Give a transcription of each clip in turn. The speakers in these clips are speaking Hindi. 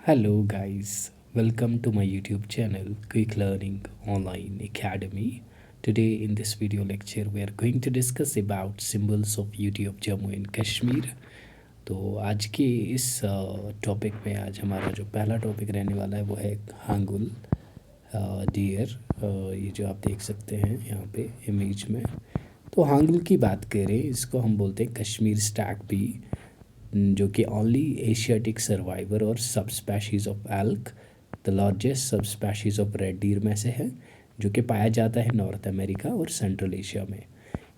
Hello, guys. Welcome to my YouTube channel, Quick Learning Online Academy. Today, in this video lecture, we are going to discuss about symbols of beauty of Jammu and Kashmir. तो आज के इस टॉपिक में आज हमारा जो पहला टॉपिक रहने वाला है वो है हांगुल डियर। ये जो आप देख सकते हैं यहाँ पे इमेज में, तो हांगुल की बात करें, इसको हम बोलते हैं कश्मीर स्टैग बी, जो कि ओनली एशियाटिक सर्वाइवर और सब स्पैशीज़ ऑफ एल्क, द लार्जेस्ट सब स्पैशीज़ ऑफ रेड डीर में से है, जो कि पाया जाता है नॉर्थ अमेरिका और सेंट्रल एशिया में।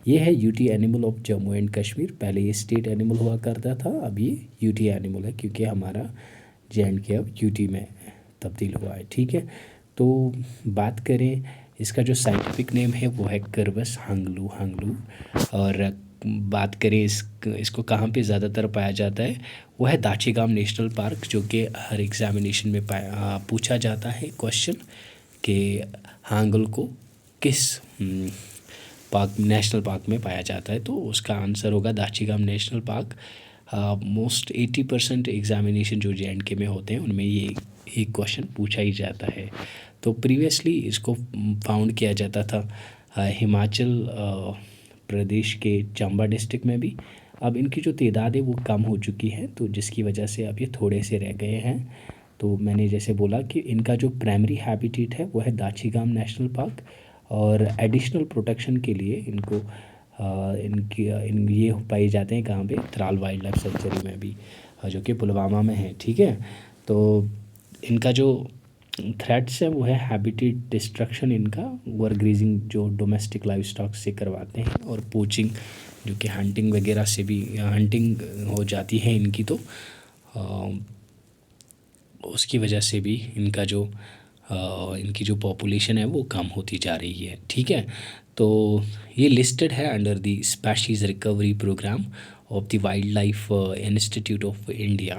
ये है UT animal of Jammu and Kashmir. पहले ये स्टेट एनिमल हुआ करता था, अब ये यूटी एनिमल है क्योंकि हमारा जे.एंड.के अब यूटी में तब्दील हुआ है। ठीक है, तो बात करें, इसका जो साइंटिफिक नेम है वो है कर्वस हांगलू हांगलू। और बात करें इसको कहाँ पे ज़्यादातर पाया जाता है, वो है दाचीगाम नेशनल पार्क, जो कि हर एग्जामिनेशन में पूछा जाता है क्वेश्चन कि हांगल को किस पार्क नेशनल पार्क में पाया जाता है, तो उसका आंसर होगा Dachigam national park. Most 80% examination जो जे.एंड.के में होते हैं उनमें ये एक क्वेश्चन पूछा ही जाता है। तो प्रीवियसली इसको फाउंड किया जाता था हिमाचल प्रदेश के चंबा डिस्ट्रिक्ट में भी। अब इनकी जो तादाद है वो कम हो चुकी है, तो जिसकी वजह से अब ये थोड़े से रह गए हैं। तो मैंने जैसे बोला कि इनका जो प्राइमरी हैबिटेट है वो है दाचीगाम नेशनल पार्क, और एडिशनल प्रोटेक्शन के लिए इनको ये पाए जाते हैं कहाँ पे, त्राल वाइल्ड लाइफ सेंचुरी में भी, जो कि पुलवामा में है। ठीक है, तो इनका जो थ्रेट्स है वो है हैबिटेट डिस्ट्रक्शन, इनका ओवर ग्रेजिंग जो डोमेस्टिक लाइफ स्टॉक से करवाते हैं, और पोचिंग जो कि हंटिंग वगैरह से भी हंटिंग हो जाती है इनकी, तो उसकी वजह से भी इनकी जो पॉपुलेशन है वो कम होती जा रही है। ठीक है, तो ये लिस्टेड है under the species recovery programme of the Wildlife Institute of India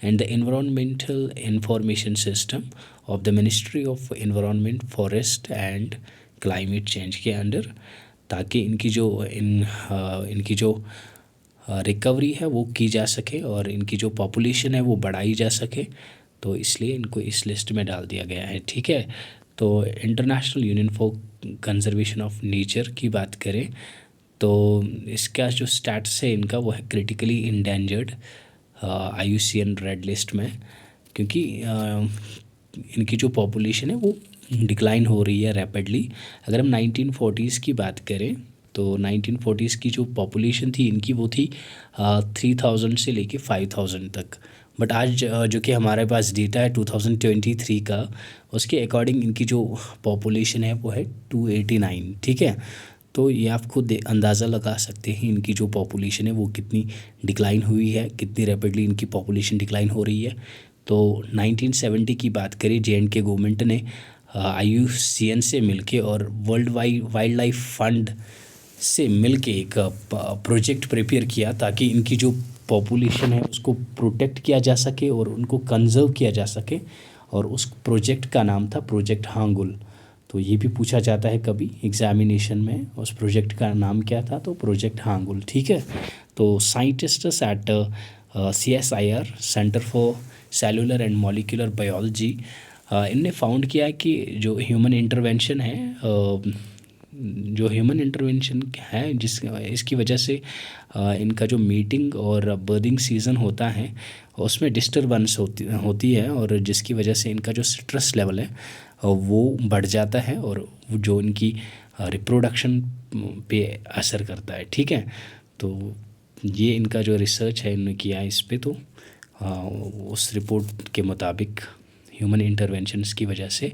and the Environmental Information System of the Ministry of Environment, Forest and Climate Change के अंडर, ताकि इनकी जो रिकवरी है वो की जा सके और इनकी जो पॉपुलेशन है वो बढ़ाई जा सके, तो इसलिए इनको इस लिस्ट में डाल दिया गया है। ठीक है, तो international union for conservation of nature की बात करें तो इसका जो स्टेटस है इनका वो है critically endangered IUCN red list में, क्योंकि इनकी जो पॉपुलेशन है वो डिक्लाइन हो रही है रैपिडली। अगर हम 1940s की बात करें तो 1940s की जो पॉपुलेशन थी इनकी वो थी 3000 से लेके 5000 तक, बट आज जो कि हमारे पास डेटा है 2023 का, उसके अकॉर्डिंग इनकी जो पॉपुलेशन है वो है 289। ठीक है, तो ये आप खुद अंदाज़ा लगा सकते हैं इनकी जो पॉपुलेशन है वो कितनी डिक्लाइन हुई है, कितनी रैपिडली इनकी पॉपुलेशन डिक्लाइन हो रही है। तो 1970 की बात करें, जे.एंड.के गवर्नमेंट ने IUCN से मिलके और वर्ल्ड वाइल्ड लाइफ फंड से मिलके एक प्रोजेक्ट प्रिपेयर किया ताकि इनकी जो पॉपुलेशन है उसको प्रोटेक्ट किया जा सके और उनको कंजर्व किया जा सके, और उस प्रोजेक्ट का नाम था प्रोजेक्ट हांगुल। तो ये भी पूछा जाता है कभी एग्जामिनेशन में, उस प्रोजेक्ट का नाम क्या था, तो प्रोजेक्ट हांगुल। ठीक है, तो scientists at CSIR centre for cellular and molecular biology, इनने फाउंड किया है कि जो ह्यूमन इंटरवेंशन है इसकी वजह से इनका जो मीटिंग और बर्डिंग सीज़न होता है उसमें डिस्टरबेंस होती है, और जिसकी वजह से इनका जो स्ट्रेस लेवल है वो बढ़ जाता है और जो इनकी रिप्रोडक्शन पे असर करता है। ठीक है, तो ये इनका जो रिसर्च है इन्होंने किया है इस पे, तो उस रिपोर्ट के मुताबिक ह्यूमन इंटरवेंशंस की वजह से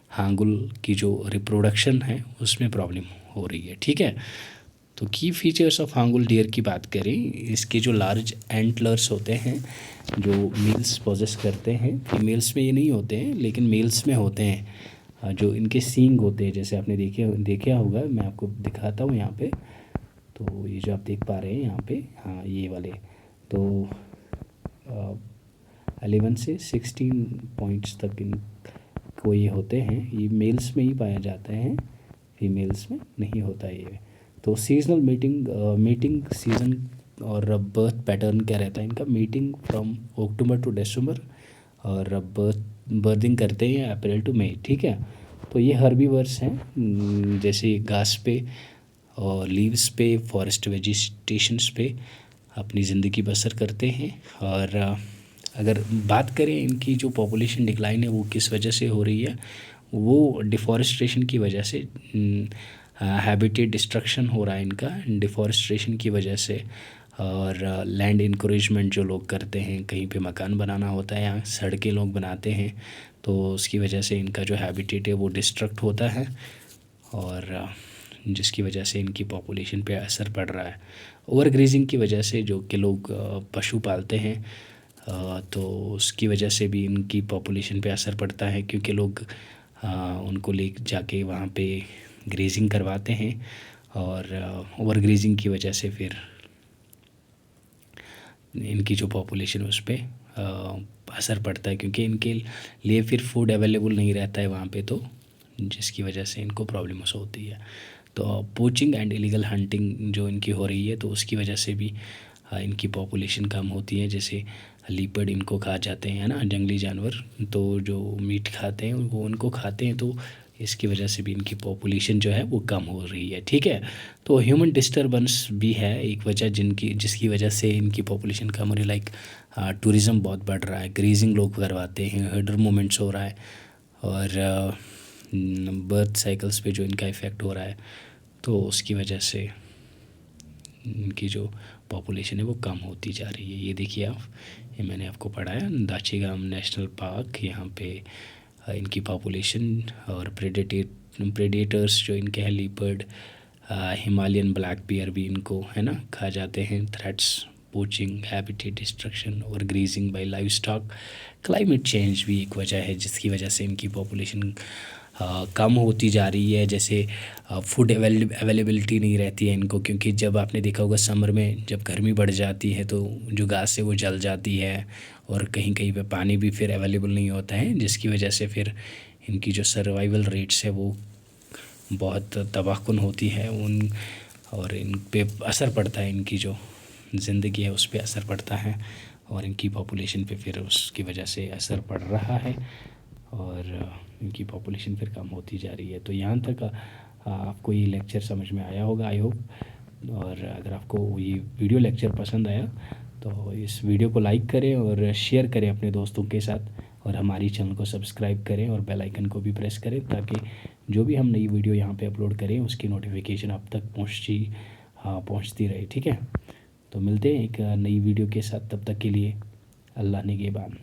हांगुल की जो रिप्रोडक्शन है उसमें प्रॉब्लम हो रही है। ठीक है, तो की फीचर्स ऑफ हांगुल डियर की बात करें, इसके जो लार्ज एंटलर्स होते हैं जो मेल्स पोजेस करते हैं, फीमेल्स में ये नहीं होते हैं लेकिन मेल्स में होते हैं, जो इनके सींग होते हैं, जैसे आपने देखा होगा, मैं आपको दिखाता हूँ यहाँ पे। तो ये जो आप देख पा रहे हैं यहाँ पे, हाँ ये वाले, तो 11 से 16 पॉइंट्स तक इनको ये होते हैं, ये मेल्स में ही पाया जाता है, फीमेल्स में नहीं होता ये। तो सीजनल मीटिंग सीज़न और बर्थ पैटर्न क्या रहता है इनका, मीटिंग फ्रॉम अक्टूबर टू दिसंबर, और बर्थिंग करते हैं अप्रैल टू मई, ठीक है। तो ये हर्बीवर्स हैं, जैसे घास पे और लीव्स पे, फॉरेस्ट वेजिटेशंस पे अपनी ज़िंदगी बसर करते हैं। और अगर बात करें इनकी जो पॉपुलेशन डिक्लाइन है वो किस वजह से हो रही है, वो डिफॉरेस्ट्रेशन की वजह से, हैबिटेट डिस्ट्रक्शन हो रहा है इनका डिफॉरेस्ट्रेशन की वजह से। और लैंड इंक्रोचमेंट जो लोग करते हैं, कहीं पे मकान बनाना होता है या सड़कें लोग बनाते हैं, तो उसकी वजह से इनका जो हैबिटेट है वो डिस्ट्रक्ट होता है, और जिसकी वजह से इनकी पॉपुलेशन पे असर पड़ रहा है। ओवर ग्रेजिंग की वजह से, जो कि लोग पशु पालते हैं, तो उसकी वजह से भी इनकी पॉपुलेशन पे असर पड़ता है, क्योंकि लोग उनको ले जाके वहाँ पे ग्रेजिंग करवाते हैं, और ओवर ग्रेजिंग की वजह से फिर इनकी जो पॉपुलेशन है उस पर असर पड़ता है, क्योंकि इनके लिए फिर फूड अवेलेबल नहीं रहता है वहाँ पे, तो जिसकी वजह से इनको प्रॉब्लम्स होती है। तो पोचिंग एंड इलीगल हंटिंग जो इनकी हो रही है, तो उसकी वजह से भी इनकी पॉपुलेशन कम होती है। जैसे लीपर्ड इनको खा जाते हैं ना, जंगली जानवर, तो जो मीट खाते हैं वो उनको खाते हैं, तो इसकी वजह से भी इनकी पॉपुलेशन जो है वो कम हो रही है, ठीक है। तो ह्यूमन डिस्टर्बेंस भी है एक वजह जिसकी वजह से इनकी पॉपुलेशन कम हो रही है। लाइक टूरिज़्म बहुत बढ़ रहा है, ग्रेजिंग लोग करवाते हैं, हर्डर मूवमेंट्स हो रहा है, और बर्थ साइकिल्स पे जो इनका इफ़ेक्ट हो रहा है, तो उसकी वजह से इनकी जो पॉपुलेशन है वो कम होती जा रही है। ये देखिए आप, ये मैंने आपको पढ़ाया दाचीगाम नेशनल पार्क, यहाँ पे इनकी पॉपुलेशन और प्रेडेटर्स जो इनके हैं, लीपर्ड, हिमालयन ब्लैक बियर भी इनको है ना खा जाते हैं। थ्रेट्स, पोचिंग, हैबिटेट डिस्ट्रक्शन और grazing by livestock, climate change भी एक वजह है जिसकी वजह से इनकी पॉपुलेशन कम होती जा रही है। जैसे फूड अवेलेबिलिटी नहीं रहती है इनको, क्योंकि जब आपने देखा होगा समर में जब गर्मी बढ़ जाती है तो जो घास है वो जल जाती है, और कहीं कहीं पे पानी भी फिर अवेलेबल नहीं होता है, जिसकी वजह से फिर इनकी जो सर्वाइवल रेट्स है वो बहुत तबाहकुन होती है उन, और इन पे असर पड़ता है, इनकी जो ज़िंदगी है उस पर असर पड़ता है, और इनकी पॉपुलेशन पे फिर उसकी वजह से असर पड़ रहा है, और इनकी पॉपुलेशन फिर कम होती जा रही है। तो यहाँ तक आपको ये लेक्चर समझ में आया होगा, आई होप। और अगर आपको ये वीडियो लेक्चर पसंद आया तो इस वीडियो को लाइक करें और शेयर करें अपने दोस्तों के साथ, और हमारी चैनल को सब्सक्राइब करें और बेल आइकन को भी प्रेस करें, ताकि जो भी हम नई वीडियो यहाँ पे अपलोड करें उसकी नोटिफिकेशन आप तक पहुँचती रहे, ठीक है। तो मिलते हैं एक नई वीडियो के साथ, तब तक के लिए अल्लाह निगहबान।